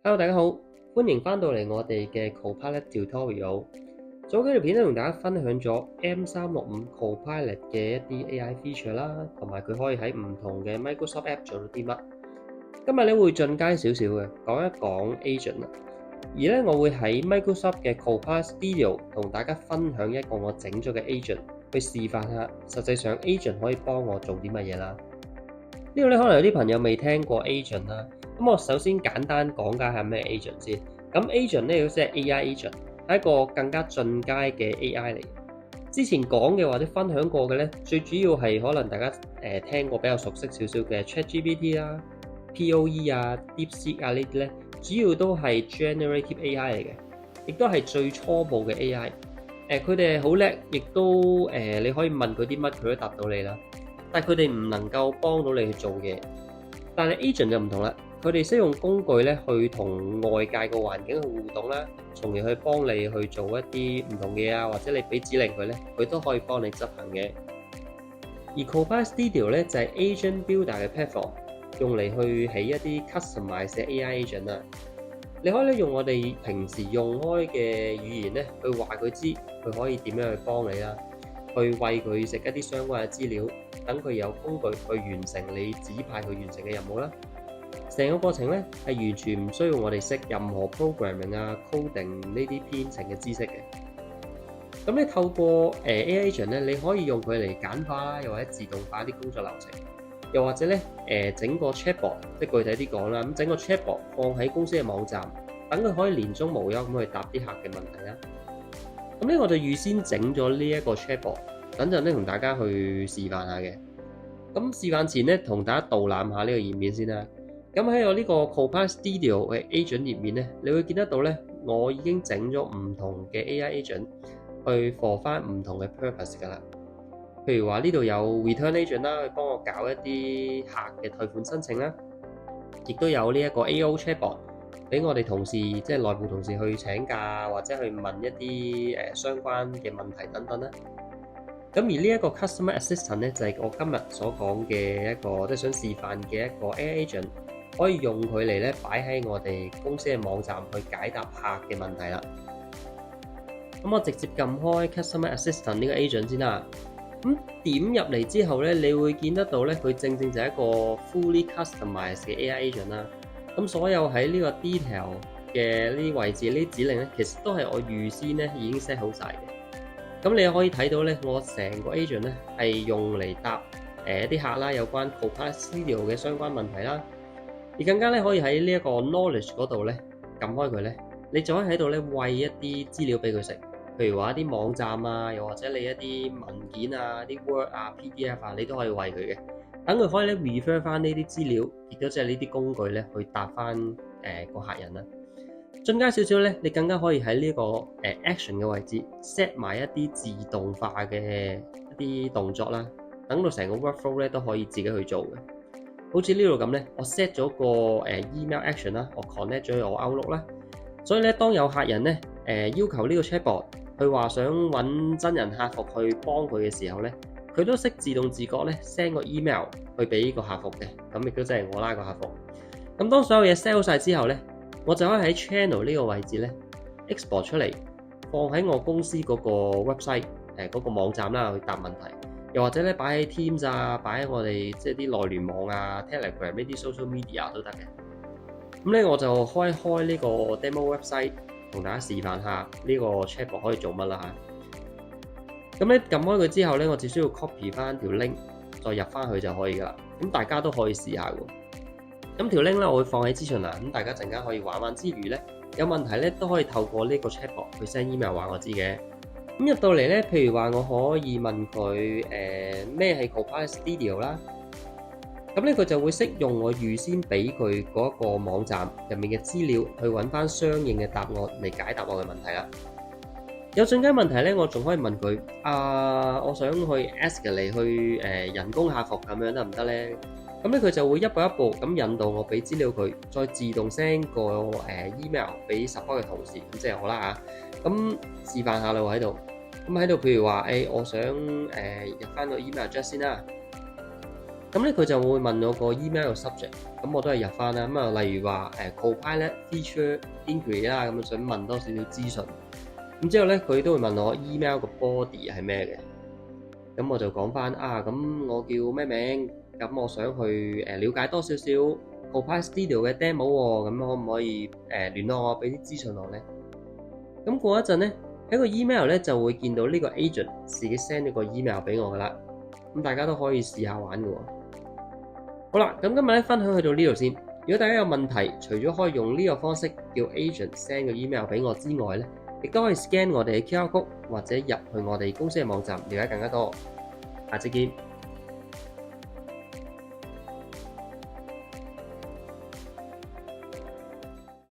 Hello，大家好，歡迎翻到嚟我哋嘅 Copilot Tutorial。早幾條片咧同大家分享咗 M365 Copilot 嘅一啲 AI feature 啦，同埋佢可以喺唔同嘅 Microsoft App 做到啲乜。今日咧會進階少少嘅，講一講 Agent 啦。而咧我會喺 Microsoft 嘅 Copilot Studio 同大家分享一個我整咗嘅 Agent，去示範下實際上 Agent 可以幫我做啲乜嘢啦。呢度咧可能有啲朋友未聽過 Agent 啦。咁我首先簡單講解下咩 agent 先。咁 agent 咧即係 AI agent，係一個更加進階嘅 AI 嚟。之前講嘅或者分享過嘅咧，最主要係可能大家聽過比較熟悉少少嘅 ChatGPT 啦、POE 啊、DeepSeek 啊呢啲咧，主要都係 generative AI 嚟嘅，亦都係最初步嘅 AI。佢哋係好叻，亦都你可以問佢啲乜，佢都答到你啦。但係佢哋唔能夠幫到你去做嘢。但係 agent 就唔同啦。佢哋識用工具咧，去同外界個環境去互動啦，從而去幫你去做一啲唔同嘅嘢啊，或者你俾指令佢咧，佢都可以幫你執行嘅。而 Copilot Studio 咧就係 Agent Builder 嘅 platform，用嚟去起一啲 customize 嘅 AI agent 啦。你可以咧用我哋平時用開嘅語言咧，去話佢知佢可以點樣去幫你啦，去餵佢食一啲相關嘅資料，等佢有工具去完成你指派佢完成嘅任務啦。成個過程咧係完全唔需要我哋識任何 programming 啊、coding 呢啲編程嘅知識嘅。咁你透過AI agent 咧，你可以用佢嚟簡化啦，又或者自動化啲工作流程，又或者咧整個 chatbot，即係具體啲講啦，咁整個 chatbot 放喺公司嘅網站，等佢可以年終無休咁去答啲客嘅問題啦。咁咧我就預先整咗呢一個 chatbot，等陣咧同大家去示範下嘅。咁示範前咧，同大家導覽下呢個頁面先啦。咁喺我呢個 Copilot Studio 嘅 Agent 頁面咧，你會見得到咧，我已經整咗唔同嘅 AI Agent 去 for 翻唔同嘅 purpose 㗎啦。譬如話呢度有 Return Agent 啦，去幫我搞一啲客嘅退款申請啦，亦都有呢一個 AO Chatbot 俾我哋同事即係內部同事去請假或者去問一啲相關嘅問題等等啦。咁而呢一個 Customer Assistant 咧，就係我今日所講嘅一個即係想示範嘅一個 AI Agent。可以用佢嚟咧擺喺我哋公司嘅網站去解答客嘅問題啦。咁我直接撳開 Customer Assistant 呢個 agent 先啦。咁點入嚟之後咧，你會見得到咧，佢正正就係一個 fully customized 嘅 AI agent 啦。咁所有喺呢個 detail 嘅呢啲位置呢啲指令咧，其實都係我預先咧已經 set 好晒嘅。咁你可以睇到咧，我成個 agent 咧係用嚟答一啲客啦，有關 Copilot Studio 嘅相關問題啦。而更加咧，可以喺呢一個 knowledge 嗰度咧，撳開佢咧，你就可以喺度咧餵一啲資料俾佢食，譬如話一啲網站啊，又或者你一啲文件啊、啲 Word 啊、PDF 啊，你都可以餵佢嘅。等佢可以咧 refer 翻呢啲資料，亦都即係呢啲工具咧去答翻個客人啦。進階少少咧，你更加可以喺呢個action 嘅位置 set 埋一啲自動化嘅一啲動作啦，等到成個 workflow 咧都可以自己去做嘅。好似呢度咁咧，我 set 咗個email action 啦，我 connect 咗去我 Outlook 啦，所以咧當有客人咧要求呢個 chatbot 佢話想揾真人客服去幫佢嘅時候咧，佢都識自動自覺咧 send 個 email 去俾個客服嘅，咁亦都即係我拉個客服。咁當所有嘢 sell 晒之後咧，我就可以喺 channel 呢個位置咧 export 出嚟，放喺我公司嗰個 website 嗰個網站啦去答問題。又或者咧擺喺 Teams 啊，擺喺我哋即係啲內聯網啊、Telegram 呢啲 social media 都得嘅。咁咧我就開呢個 demo website，同大家示範下呢個 chatbot 可以做乜啦嚇。咁咧撳開佢之後咧，我只需要 copy 翻條 link， 再入翻去就可以噶啦。咁大家都可以試下喎。咁條 link 咧我會放喺資訊欄，咁大家陣間可以玩玩之餘咧，有問題咧都可以透過呢個 chatbot 去 send email 話我知嘅。咁入到嚟咧，譬如話我可以問佢咩係 Copilot Studio 啦，咁咧佢就會識用我預先俾佢嗰個網站入面嘅資料去揾翻相應嘅答案嚟解答我嘅問題啦。有進階問題咧，我仲可以問佢我想去 escalate 去人工客服咁樣得唔得咧？咁咧佢就會一步一步咁引導我俾資料佢，再自動 send 個email 俾 support 嘅同事，咁即係我啦嚇。咁示範下啦喎喺度，咁喺度譬如話我想入翻個 email address 先啦。咁咧佢就會問我個 email 嘅 subject，咁我都係入翻啦。咁啊，例如話Copilot feature inquiry 啦，咁想問多少少資訊。咁之後咧，佢都會問我 email 個 body 係咩嘅。咁我就講翻咁我叫咩名？咁我想去了解多少少 Copilot Studio 嘅 demo 喎。咁可唔可以聯絡我，俾啲資訊我咧？咁過一陣咧，喺個 email 咧就會見到呢個 agent 自己 send 咗個 email 俾我噶啦。咁大家都可以試下玩嘅喎。好啦，咁今日咧分享去到呢度先。如果大家有問題，除咗可以用呢個方式叫 agent send 個 email 俾我之外咧，亦都可以 scan 我哋嘅 QR code 或者入去我哋公司嘅網站了解更加多。下次見。